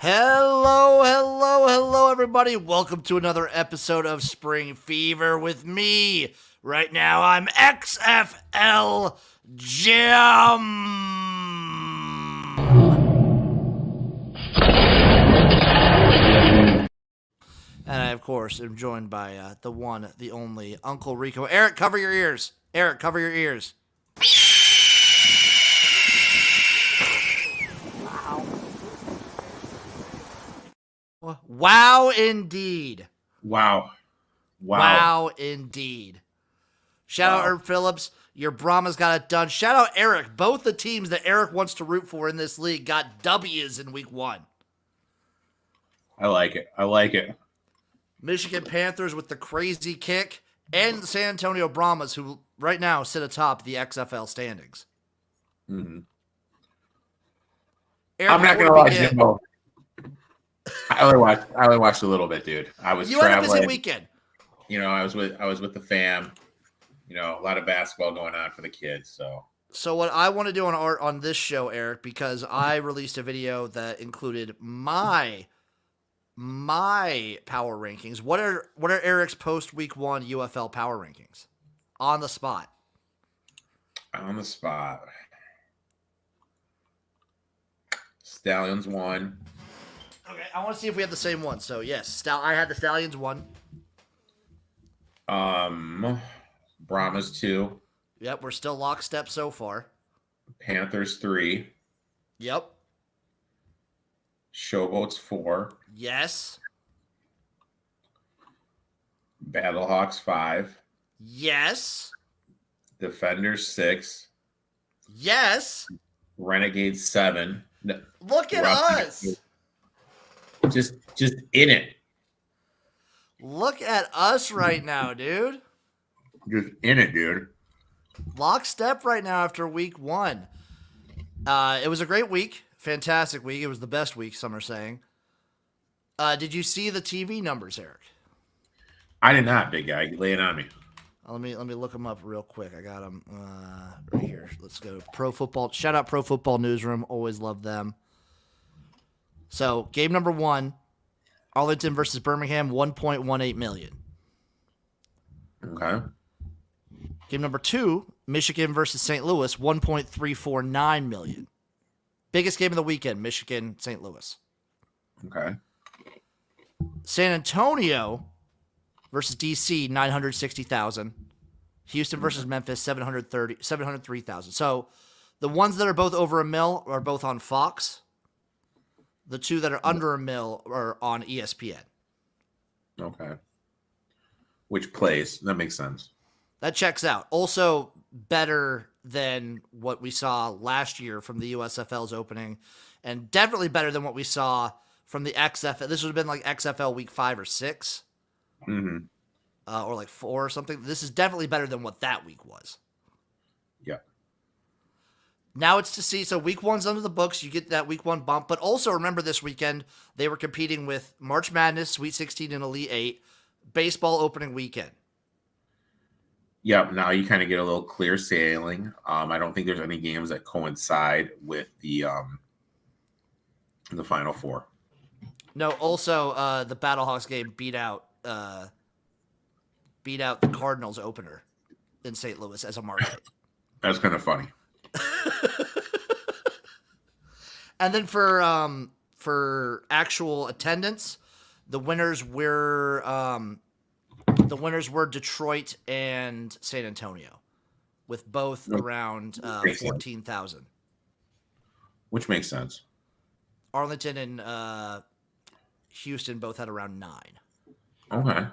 Hello, everybody. Welcome to another episode of Spring Fever with me. Right now, I'm XFL Jim. And I, of course, am joined by the one, the only Uncle Rico. Erik, cover your ears. Erik, cover your ears. Wow, indeed. Wow. Wow, indeed. Shout out Herb Phillips. Your Brahmas got it done. Shout out Erik. Both the teams that Erik wants to root for in this league got W's in week 1. I like it. Michigan Panthers with the crazy kick and the San Antonio Brahmas, who right now sit atop the XFL standings. Mm-hmm. Erik, I'm not going to lie, Jim. I only watched a little bit, dude. I was traveling. You had a busy weekend. I was with the fam. A lot of basketball going on for the kids. So what I want to do on this show, Erik, because I released a video that included my power rankings. What are Erik's post week 1 UFL power rankings? On the spot. Stallions 1. Okay, I want to see if we have the same one. So yes, I had the Stallions 1. Brahmas 2. Yep, we're still lockstep so far. Panthers 3. Yep. Showboats 4. Yes. Battlehawks 5. Yes. Defenders 6. Yes. Renegades 7. Look at us. Just in it. Look at us right now, dude. Just in it, dude. Lockstep right now after week 1. It was a great week. Fantastic week. It was the best week, some are saying. Did you see the TV numbers, Erik? I did not, big guy. Lay it on me. Let me look them up real quick. I got them right here. Let's go. Pro Football. Shout out Pro Football Newsroom. Always love them. So, game number 1, Arlington versus Birmingham, 1.18 million. Okay. Game number 2, Michigan versus St. Louis, 1.349 million. Biggest game of the weekend, Michigan, St. Louis. Okay. San Antonio versus DC, 960,000. Houston versus Memphis, 703,000. So the ones that are both over $1 million are both on Fox. The 2 that are under $1 million are on ESPN. Okay. Which plays? That makes sense. That checks out. Also better than what we saw last year from the USFL's opening, and definitely better than what we saw from the XFL. This would have been like XFL week 5 or 6. Mm-hmm. Or like 4 or something. This is definitely better than what that week was. Yeah. Now it's to see. So week 1's under the books. You get that week 1 bump. But also remember this weekend, they were competing with March Madness, Sweet 16, and Elite 8. Baseball opening weekend. Yep. Now you kind of get a little clear sailing. I don't think there's any games that coincide with the Final Four. No. Also, the Battlehawks game beat out the Cardinals opener in St. Louis as a market. That's kind of funny. And then for actual attendance, the winners were Detroit and San Antonio, with both around 14,000. Which makes sense. Arlington and Houston both had around 9. Okay.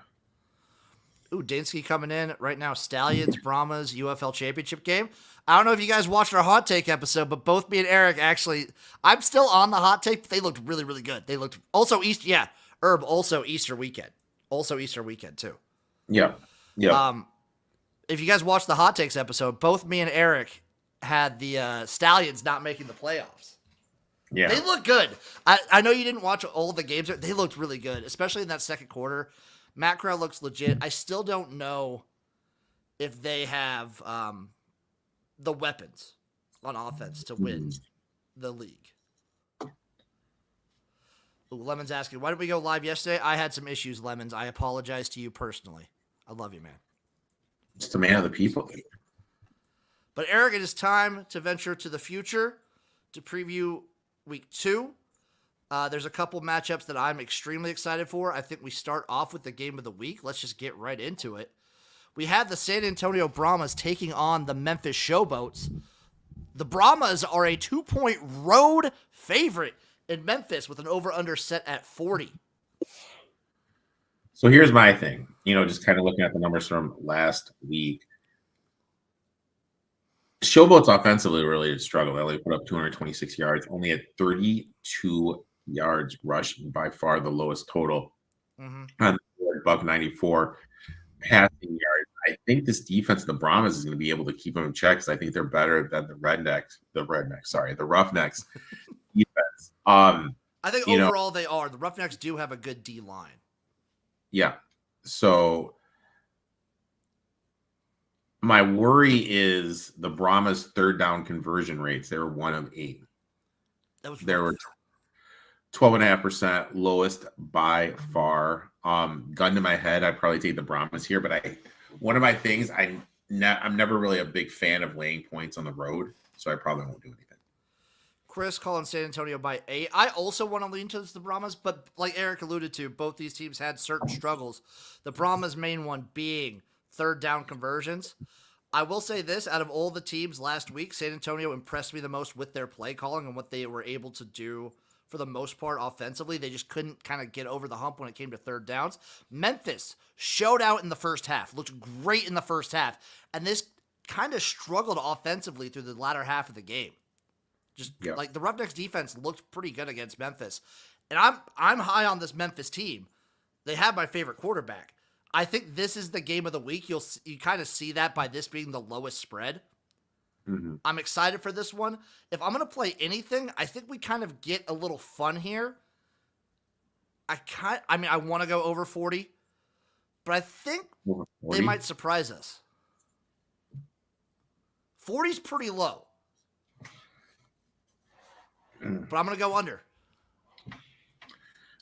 Ooh, Dinsky coming in right now. Stallions, Brahmas, UFL championship game. I don't know if you guys watched our hot take episode, but both me and Erik actually, I'm still on the hot take, but they looked really, really good. They looked also Herb, also Easter weekend. Also Easter weekend too. Yeah. Yeah. If you guys watched the hot takes episode, both me and Erik had the Stallions not making the playoffs. Yeah. They look good. I know you didn't watch all of the games. They looked really good, especially in that second quarter. Matt Corral looks legit. I still don't know if they have the weapons on offense to win the league. Ooh, Lemon's asking, why didn't we go live yesterday? I had some issues, Lemons. I apologize to you personally. I love you, man. Just a man of the people. But Eric, it is time to venture to the future to preview week 2. There's a couple matchups that I'm extremely excited for. I think we start off with the game of the week. Let's just get right into it. We have the San Antonio Brahmas taking on the Memphis Showboats. The Brahmas are a 2-point road favorite in Memphis with an over-under set at 40. So here's my thing. Just kind of looking at the numbers from last week. Showboats offensively really did struggle. They only put up 226 yards, only at 32 yards rushing, by far the lowest total. On the board, $194 passing yards. I think this defense, the Brahmas, is going to be able to keep them in check because I think they're better than the Roughnecks defense. I think overall they are. The Roughnecks do have a good D line. Yeah. So my worry is the Brahmas' third down conversion rates. They were 1 of 8. They were 12.5%, lowest by far. Gun to my head, I'd probably take the Brahmas here. But one of my things, I'm never really a big fan of laying points on the road, so I probably won't do anything. Chris calling San Antonio by 8. I also want to lean towards the Brahmas, but like Eric alluded to, both these teams had certain struggles. The Brahmas' main one being third down conversions. I will say this, out of all the teams last week, San Antonio impressed me the most with their play calling and what they were able to do for the most part offensively. They just couldn't kind of get over the hump when it came to third downs. Memphis showed out in the first half, looked great in the first half, and this kind of struggled offensively through the latter half of the game. Like the Roughnecks defense looked pretty good against Memphis. And I'm high on this Memphis team. They have my favorite quarterback. I think this is the game of the week. You kind of see that by this being the lowest spread. Mm-hmm. I'm excited for this one. If I'm going to play anything, I think we kind of get a little fun here. I want to go over 40, but I think they might surprise us. 40's pretty low. But I'm going to go under.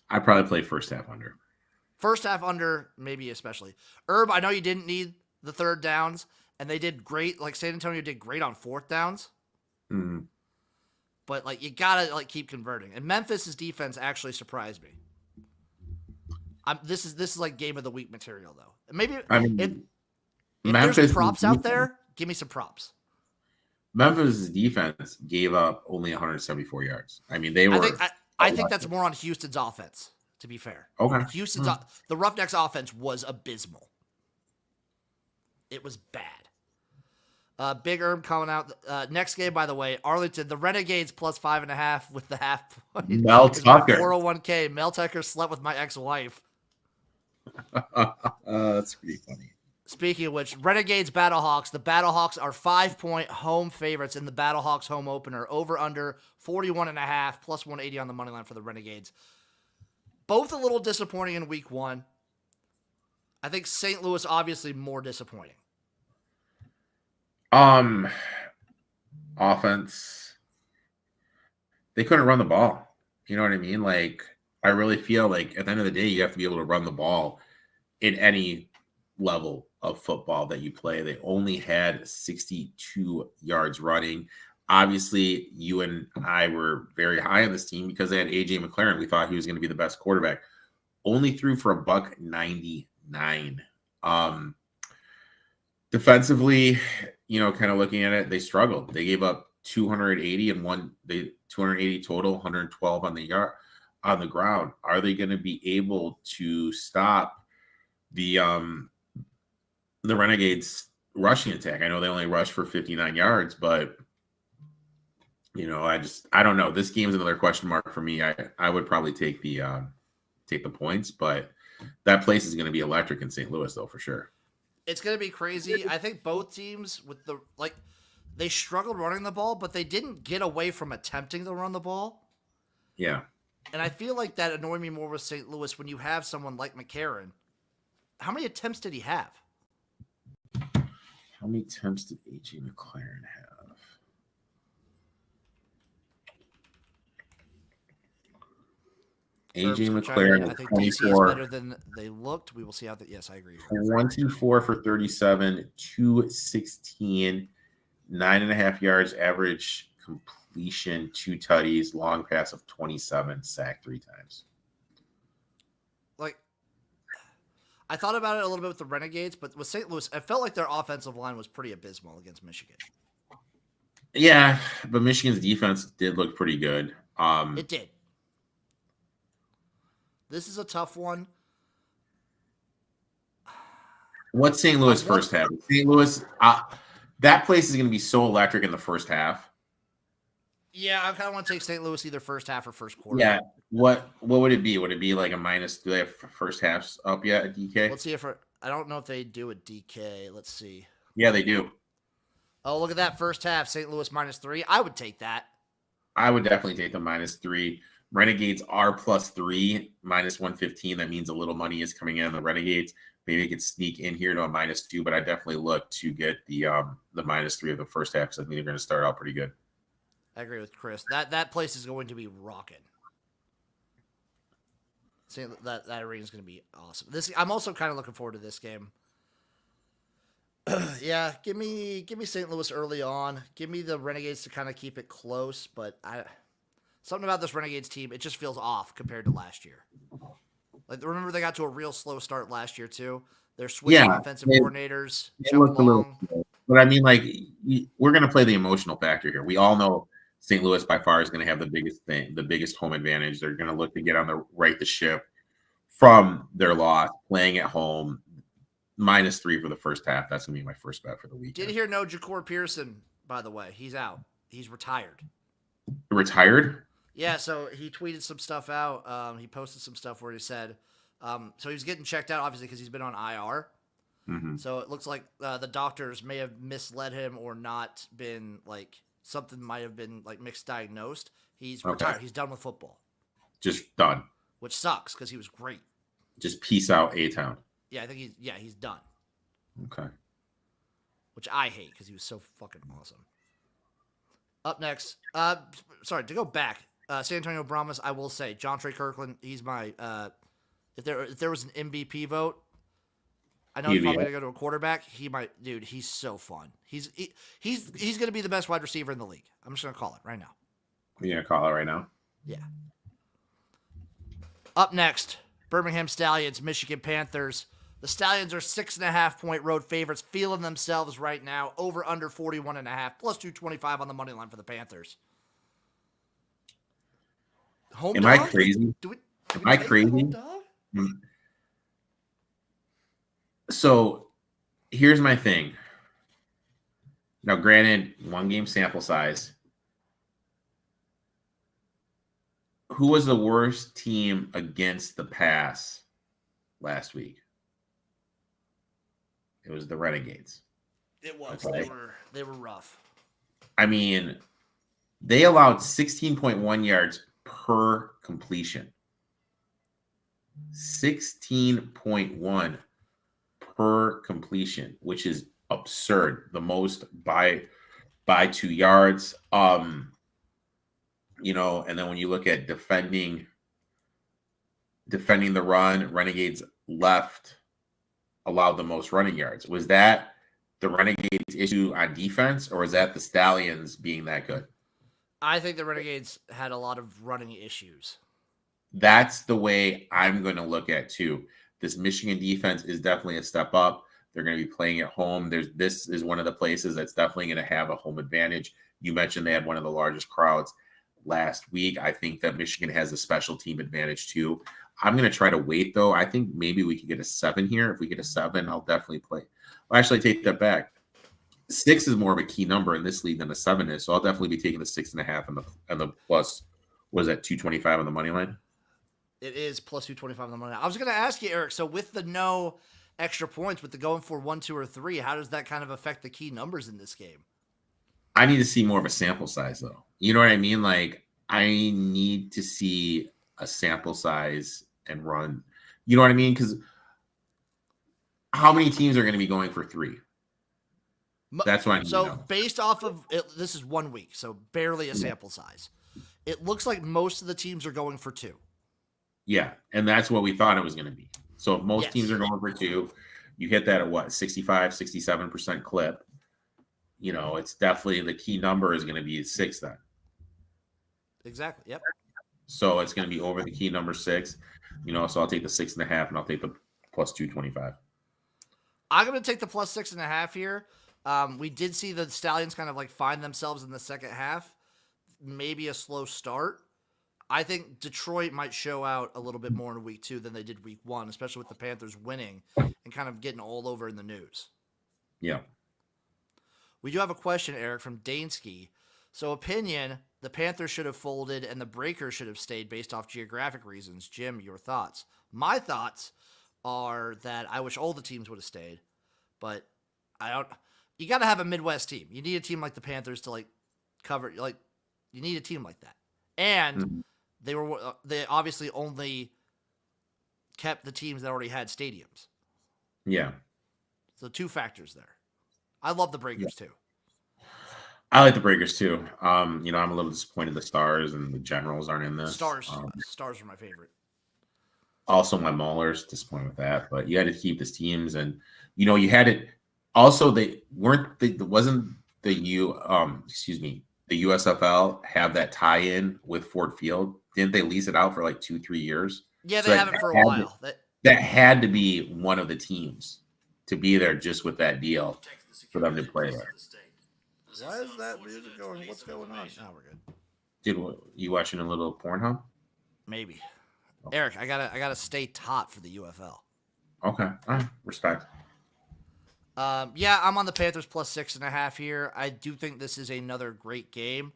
I probably play first half under. First half under, maybe especially. Herb, I know you didn't need the third downs, and they did great. Like, San Antonio did great on fourth downs. Mm-hmm. But, like, you got to, like, keep converting. And Memphis' defense actually surprised me. This is like game of the week material, though. Maybe if there's props out there, give me some props. Memphis' defense gave up only 174 yards. I mean, they were. I think that's more on Houston's offense, to be fair. Okay. The Roughnecks' offense was abysmal. It was bad. Big Herb coming out. Next game, by the way, Arlington, the Renegades plus 5.5 with the half point. Mel Tucker. 401k. Mel Tucker slept with my ex-wife. That's pretty funny. Speaking of which, Renegades Battlehawks. The Battlehawks are 5-point home favorites in the Battlehawks home opener. Over under 41.5 plus 180 on the money line for the Renegades. Both a little disappointing in week 1. I think St. Louis obviously more disappointing. Offense. They couldn't run the ball. You know what I mean? Like, I really feel like at the end of the day, you have to be able to run the ball in any level of football that you play. They only had 62 yards running. Obviously, you and I were very high on this team because they had A.J. McLaren. We thought he was going to be the best quarterback. Only threw for $199. Defensively, kind of looking at it, they struggled. They gave up 280 total, 112 on the ground. Are they going to be able to stop the Renegades rushing attack? I know they only rushed for 59 yards, but I don't know. This game's another question mark for me. I would probably take the points, but that place is going to be electric in St. Louis, though, for sure. It's going to be crazy. I think both teams they struggled running the ball, but they didn't get away from attempting to run the ball. Yeah. And I feel like that annoyed me more with St. Louis when you have someone like McCarron. How many attempts did he have? How many attempts did A.J. McLaren have? AJ Curbs chiming in. McLaren I is think DC is 24, better than they looked. We will see how that. Yes, I agree. 24 for 37, 216, 9.5 yards average completion, 2 tutties, long pass of 27, sacked 3 times. Like, I thought about it a little bit with the Renegades, but with St. Louis, I felt like their offensive line was pretty abysmal against Michigan. Yeah, but Michigan's defense did look pretty good. It did. This is a tough one. What's St. Louis first half? St. Louis, that place is going to be so electric in the first half. Yeah, I kind of want to take St. Louis either first half or first quarter. Yeah. What would it be? Would it be like a minus? Do they have first halves up yet at DK? Let's see if I don't know if they do a DK. Let's see. Yeah, they do. Oh, look at that first half. St. Louis -3. I would take that. I would definitely take the -3. Renegades are +3, -115. That means a little money is coming in on the Renegades. Maybe it could sneak in here to a -2, but I definitely look to get the -3 of the first half because I think they're going to start out pretty good. I agree with Chris. That place is going to be rocking. That arena is going to be awesome. I'm also kind of looking forward to this game. Yeah, give me St. Louis early on. Give me the Renegades to kind of keep it close, but something about this Renegades team, it just feels off compared to last year. Like, remember they got to a real slow start last year too. They're switching offensive coordinators. They looked a little slow. But I mean, like, we're going to play the emotional factor here. We all know St. Louis by far is going to have the biggest home advantage. They're going to look to get on the ship from their loss, playing at home. -3 for the first half. That's going to be my first bet for the weekend. Did hear no Ja'Cour Pearson, by the way. He's out. He's retired. Retired? Yeah, so he tweeted some stuff out. He posted some stuff where he said, so he was getting checked out, obviously, because he's been on IR. Mm-hmm. So it looks like the doctors may have misled him or not been, like, something might have been, like, misdiagnosed. He's retired. He's done with football. Just done. Which sucks, because he was great. Just peace out, A-Town. Yeah, I think he's done. Okay. Which I hate, because he was so fucking awesome. Up next, sorry, to go back, San Antonio Brahmas, I will say, John Trey Kirkland, he's my, if there was an MVP vote, I know he's probably going to go to a quarterback. Dude, he's so fun. He's going to be the best wide receiver in the league. I'm just going to call it right now. You're going to call it right now? Yeah. Up next, Birmingham Stallions, Michigan Panthers. The Stallions are 6.5-point road favorites, feeling themselves right now. Over under 41.5, +225 on the money line for the Panthers. Am I crazy? Am I crazy? So here's my thing. Now, granted, 1-game sample size. Who was the worst team against the pass last week? It was the Renegades. It was. Okay. They were rough. I mean, they allowed 16.1 yards per completion. 16.1 per completion, which is absurd. The most by 2 yards. You know, and then when you look at defending the run, Renegades allowed the most running yards. Was that the Renegades issue on defense, or was that the Stallions being that good? I think the Renegades had a lot of running issues. That's the way I'm going to look at too. This Michigan defense is definitely a step up. They're going to be playing at home. This is one of the places that's definitely going to have a home advantage. You mentioned they had one of the largest crowds last week. I think that Michigan has a special team advantage too. I'm going to try to wait, though. I think maybe we could get a 7 here. If we get a 7, I'll definitely play. I'll actually take that back. 6 is more of a key number in this league than a 7 is, so I'll definitely be taking the 6.5 and the plus. Was that 225 on the money line? It is +225 on the money line. I was going to ask you, Eric, so with the no extra points, with the going for 1, 2, or 3, how does that kind of affect the key numbers in this game? I need to see more of a sample size, though. You know what I mean? Like, I need to see a sample size and run. You know what I mean? Because how many teams are going to be going for 3? That's what I need to know. Based off of it, this is 1 week, so barely a sample size. It looks like most of the teams are going for 2. Yeah, and that's what we thought it was going to be. So if most Yes. teams are going for 2, you hit that at what, 65, 67% clip. It's definitely the key number is going to be 6 then. Exactly. Yep. So it's going to be over the key number 6. So I'll take the 6.5 and I'll take the plus 225. I'm going to take the plus 6.5 here. We did see the Stallions kind of like find themselves in the second half. Maybe a slow start. I think Detroit might show out a little bit more in week 2 than they did week 1, especially with the Panthers winning and kind of getting all over in the news. Yeah. We do have a question, Eric, from Dansky. So, opinion, the Panthers should have folded and the Breakers should have stayed based off geographic reasons. Jim, your thoughts? My thoughts are that I wish all the teams would have stayed, but you got to have a Midwest team. You need a team like the Panthers to cover, you need a team like that. And they obviously only kept the teams that already had stadiums. Yeah. So 2 factors there. I love the Breakers too. I like the Breakers too. I'm a little disappointed the Stars and the Generals aren't in this. Stars are my favorite. Also, my Maulers, disappointed with that. But you had to keep these teams, and you had it. Also, wasn't the USFL have that tie-in with Ford Field? Didn't they lease it out for like 2-3 years? Yeah, they have it for a while. That had to be one of the teams to be there just with that deal for them to play there. Why is that music going? What's going on? Oh, we're good. Dude, you watching a little Pornhub? Maybe. Oh. Eric, I gotta stay taut for the UFL. Okay, all right, respect. Yeah, I'm on the Panthers plus 6.5 here. I do think this is another great game.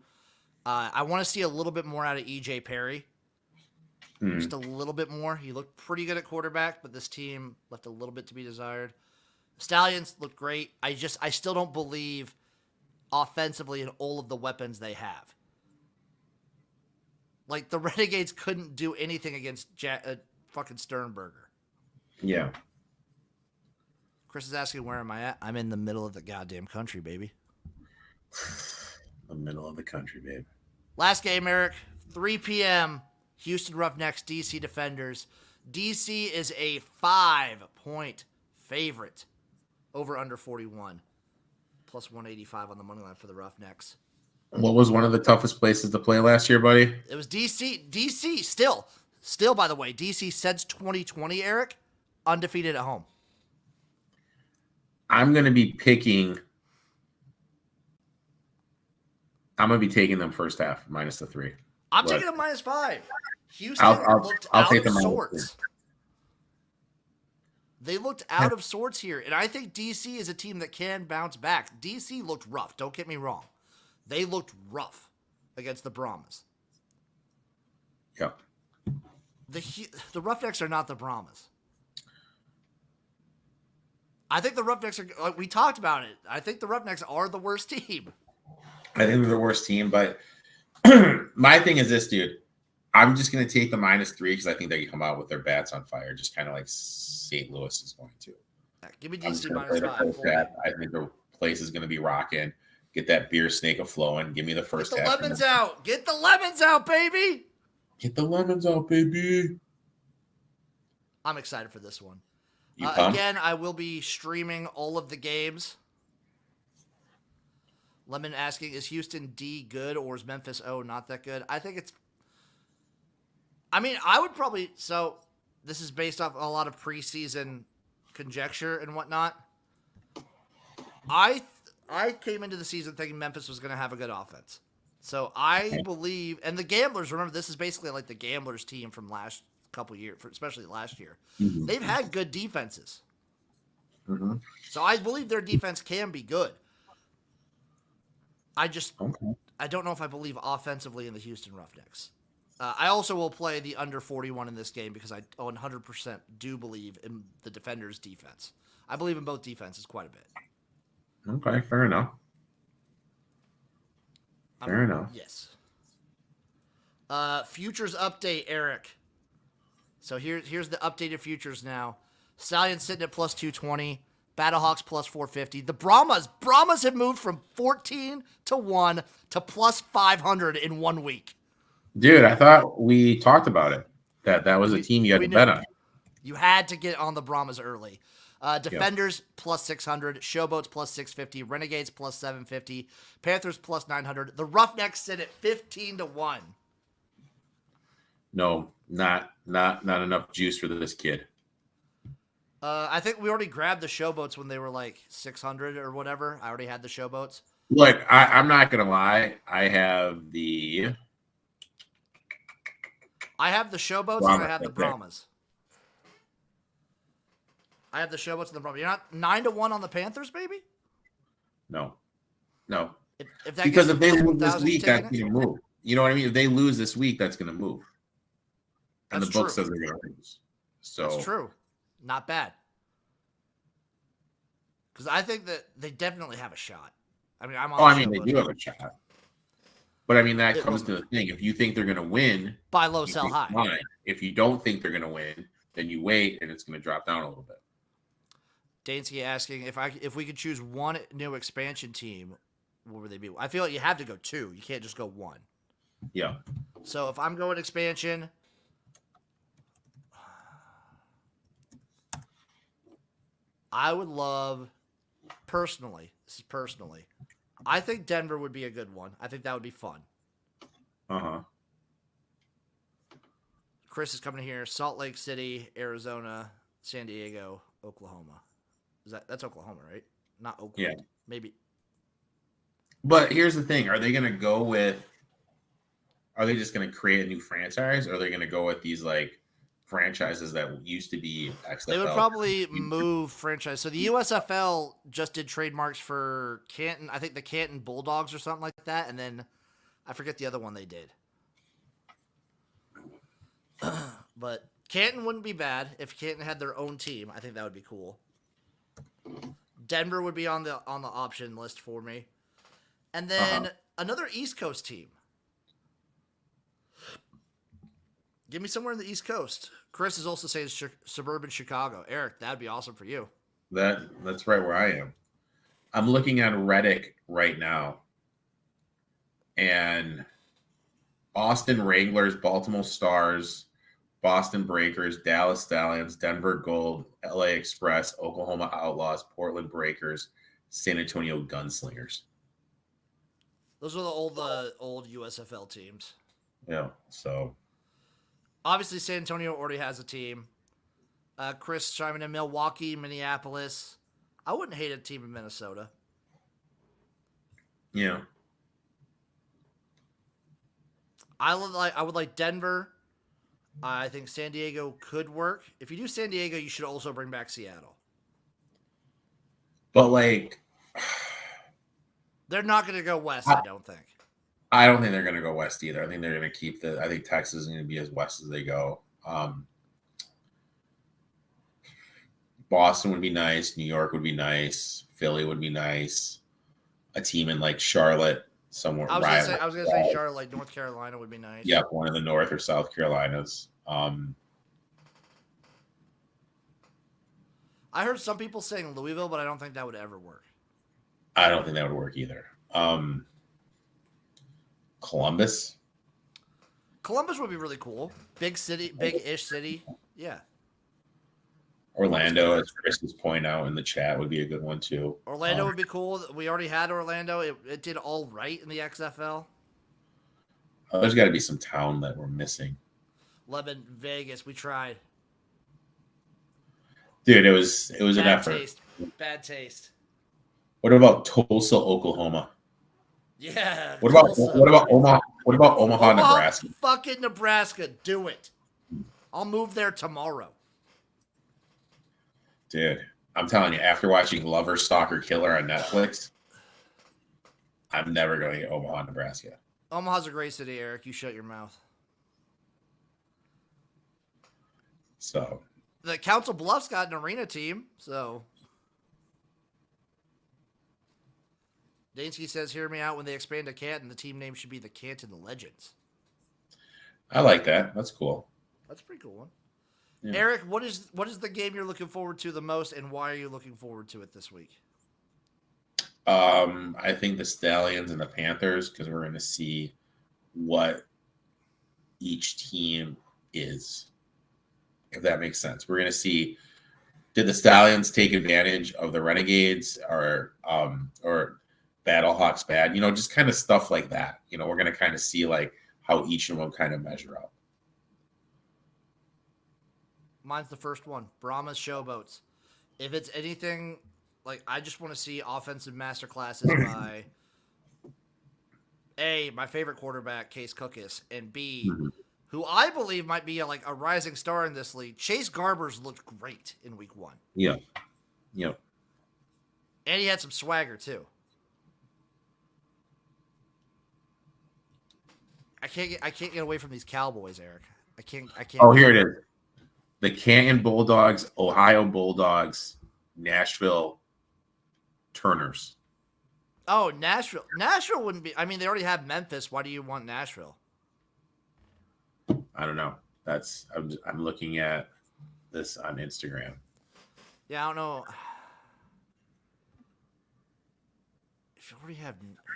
I want to see a little bit more out of EJ Perry. Just a little bit more. He looked pretty good at quarterback, but this team left a little bit to be desired. Stallions look great. I still don't believe offensively in all of the weapons they have. Like, the Renegades couldn't do anything against fucking Sternberger. Yeah. Chris is asking, where am I at? I'm in the middle of the goddamn country, baby. The middle of the country, babe. Last game, Eric. 3 p.m. Houston Roughnecks, DC Defenders. DC is a 5-point favorite. Over under 41. Plus 185 on the money line for the Roughnecks. What was one of the toughest places to play last year, buddy? It was DC. DC, still, by the way, DC since 2020, Eric, undefeated at home. I'm going to be taking them first half, minus the 3. I'm taking them minus 5. Houston looked out of sorts. They looked out of sorts here, and I think DC is a team that can bounce back. DC looked rough. Don't get me wrong. They looked rough against the Brahmas. Yep. The Roughnecks are not the Brahmas. I think the Roughnecks are, like we talked about it, I think the Roughnecks are the worst team. I think they're the worst team, but my thing is this, dude. I'm just going to take the minus 3 because I think they can come out with their bats on fire, just kind of like St. Louis is going to. Yeah, give me DC minus 5. I think the place is going to be rocking. Get that beer snake a-flowing. Give me the first half. Get the lemons out. Get the lemons out, baby. Get the lemons out, baby. I'm excited for this one. Again, I will be streaming all of the games. Lemon asking, is Houston D good or is Memphis O not that good? I think it's... I would probably... So, this is based off a lot of preseason conjecture and whatnot. I came into the season thinking Memphis was going to have a good offense. So, I believe... And the Gamblers, remember, this is basically like the Gamblers team from last couple years, especially last year. Mm-hmm. They've had good defenses. Mm-hmm. So, I believe their defense can be good. I don't know if I believe offensively in the Houston Roughnecks. I also will play the under 41 in this game because I 100% do believe in the Defenders' defense. I believe in both defenses quite a bit. Okay, fair enough. Fair enough. Yes. Futures update, Eric. So here's the updated futures now. Stallions sitting at plus 220. Battlehawks plus 450. The Brahmas have moved from 14 to 1 to plus 500 in 1 week. Dude, I thought we talked about it. That was a team you had to bet on. You had to get on the Brahmas early. Defenders plus 600, Showboats plus 650, Renegades plus 750, Panthers plus 900. The Roughnecks sit at 15-1. No, not enough juice for this kid. I think we already grabbed the Showboats when they were like 600 or whatever. I already had the Showboats. Look, I'm not gonna lie. I have the Showboats Brahmas, and I have the Brahmas. I have the Showboats and the Brahmas. You're not 9-1 on the Panthers, baby? No. Because if they lose this week, that's going to move. You know what I mean? If they lose this week, that's going to move. And the book says they're going to lose. So that's true. Not bad. Because I think that they definitely have a shot. I mean, they do have a shot. But I mean, that comes to the thing. If you think they're going to win, buy low, sell high. Fine. If you don't think they're going to win, then you wait, and it's going to drop down a little bit. Dansky asking if we could choose one new expansion team, what would they be? I feel like you have to go two. You can't just go one. Yeah. So if I'm going expansion, I would love, personally, I think Denver would be a good one. I think that would be fun. Uh-huh. Chris is coming here. Salt Lake City, Arizona, San Diego, Oklahoma. That's Oklahoma, right? Not Oakland. Yeah. Maybe. But here's the thing. Are they just going to create a new franchise? Or are they going to go with these like franchises that used to be XFL? They would probably move franchise. So the USFL just did trademarks for Canton. I think the Canton Bulldogs or something like that. And then I forget the other one they did. But Canton wouldn't be bad if Canton had their own team. I think that would be cool. Denver would be on the option list for me. And then another East Coast team. Give me somewhere in the East Coast. Chris is also saying suburban Chicago. Eric, that'd be awesome for you. That's right where I am. I'm looking at Reddit right now. And Austin Wranglers, Baltimore Stars, Boston Breakers, Dallas Stallions, Denver Gold, LA Express, Oklahoma Outlaws, Portland Breakers, San Antonio Gunslingers. Those are the old USFL teams. Yeah, so obviously San Antonio already has a team. Chris chiming in Milwaukee, Minneapolis. I wouldn't hate a team in Minnesota. Yeah. I would like Denver. I think San Diego could work. If you do San Diego, you should also bring back Seattle. But like, they're not going to go west, I don't think. I don't think they're going to go west either. I think they're going to keep I think Texas is going to be as west as they go. Boston would be nice. New York would be nice. Philly would be nice. A team in like Charlotte somewhere. I was going to say Charlotte, like North Carolina would be nice. Yeah, one of the North or South Carolinas. I heard some people saying Louisville, but I don't think that would ever work. I don't think that would work either. Columbus would be really cool. Big city, big-ish city. Yeah. Orlando, as Chris was pointing out in the chat, would be a good one too. Orlando would be cool. We already had Orlando. It did all right in the XFL. There's got to be some town that we're missing. Lebanon, Vegas. We tried. Dude, it was an effort. Bad taste. What about Tulsa, Oklahoma? Yeah. What about Omaha? What about Omaha, Nebraska? Fucking Nebraska. Do it. I'll move there tomorrow. Dude, I'm telling you, after watching Lover, Stalker, Killer on Netflix, I'm never going to get Omaha, Nebraska. Omaha's a great city, Eric. You shut your mouth. So the Council Bluffs got an arena team, so Dansky says, hear me out, when they expand to Canton, the team name should be the Canton Legends. I like that. That's cool. That's a pretty cool one. Yeah. Eric, what is the game you're looking forward to the most, and why are you looking forward to it this week? I think the Stallions and the Panthers, because we're going to see what each team is. if that makes sense. We're going to see, did the Stallions take advantage of the Renegades or Battlehawks bad? Just kind of stuff like that. We're going to kind of see like how each of them kind of measure up. Mine's the first one. Brahma's Showboats. If it's anything, like, I just want to see offensive masterclasses by A, my favorite quarterback, Case Cookus, and B, who I believe might be a rising star in this league. Chase Garbers looked great in week 1. Yeah. And he had some swagger too. I can't get away from these Cowboys, Eric. I can't. Oh, here it is. The Canton Bulldogs, Ohio Bulldogs, Nashville Turners. Oh, Nashville. Nashville wouldn't be. I mean, they already have Memphis. Why do you want Nashville? I don't know. I'm looking at this on Instagram. Yeah, I don't know. If you already have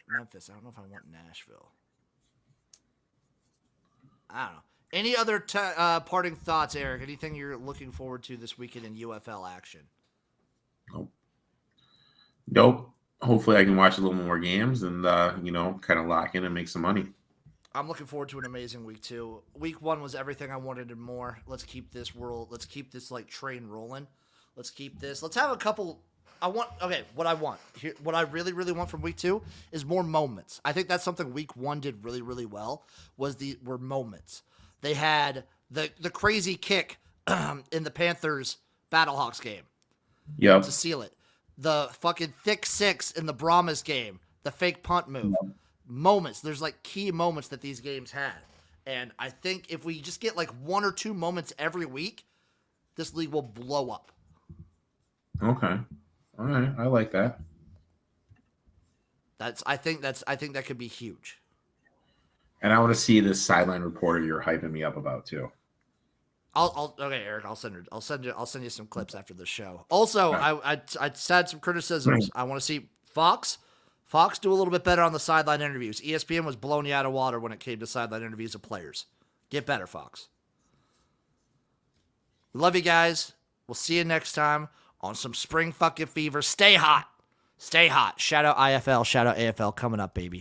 Memphis, I don't know if I want Nashville. I don't know. Any other parting thoughts, Eric? Anything you're looking forward to this weekend in UFL action? Nope. Hopefully I can watch a little more games and, kind of lock in and make some money. I'm looking forward to an amazing week 2. Week 1 was everything I wanted and more. Let's keep this train rolling. Let's keep this. Let's have a couple. What I want here, what I really, really want from week 2 is more moments. I think that's something week 1 did really, really well were moments. They had the crazy kick in the Panthers Battlehawks game. Yep. To seal it. The fucking thick 6 in the Brahmas game. The fake punt move. Yep. Moments. There's key moments that these games had. And I think if we just get 1 or 2 moments every week, this league will blow up. Okay. All right. I like that. I think that could be huge. And I want to see this sideline reporter you're hyping me up about too. Okay, Eric. I'll send you some clips after the show. Also, I had some criticisms. I want to see Fox do a little bit better on the sideline interviews. ESPN was blowing you out of water when it came to sideline interviews of players. Get better, Fox. Love you guys. We'll see you next time on some spring fucking fever. Stay hot. Stay hot. Shout out IFL. Shout out AFL coming up, baby.